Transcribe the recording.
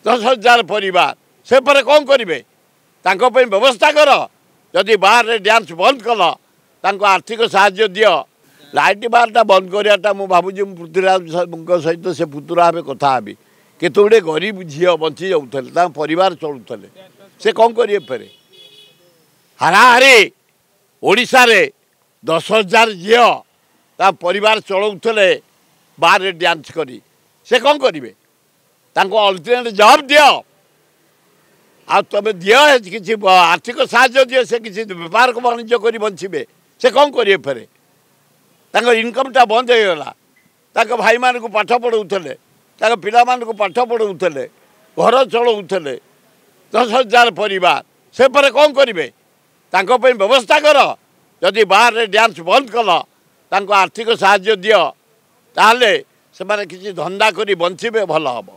10,000 परिवार से पर कौन करेंगे व्यवस्था कर जदि बाहर डांस बंद कल आर्थिक साहाय्य दियो लाइट बारटा बंद कराटा मुझे भावुँ पृथ्वीराज सहित से पुतुरा भाव कथा हेबी केत गुड़े गरीब झील बंची जाऊे परिवार चलुले से कौन करेंगे फेरे हाराहारी ओडिशा रे 10,000 झील परिवार चलाऊे बाहर डांस करी से कौन करेंगे अल्टरनेट जॉब दियो आ तुम दियो किसी आर्थिक साहाय्य दियो से किसी व्यापार वाणिज्य कर बचे से कौन करेंगे फेरे इनकमटा बंद हो गला भाई मान को पाठ पढ़ाऊे पिला को पाठ पढ़ाऊे घर चलाऊे 10,000 परिवार से पर कौन करेंगे व्यवस्था कर जदि बाहर डांस बंद कल आर्थिक साहाय्य दियो ताले से किसी धंदा करी बंचे भल हम।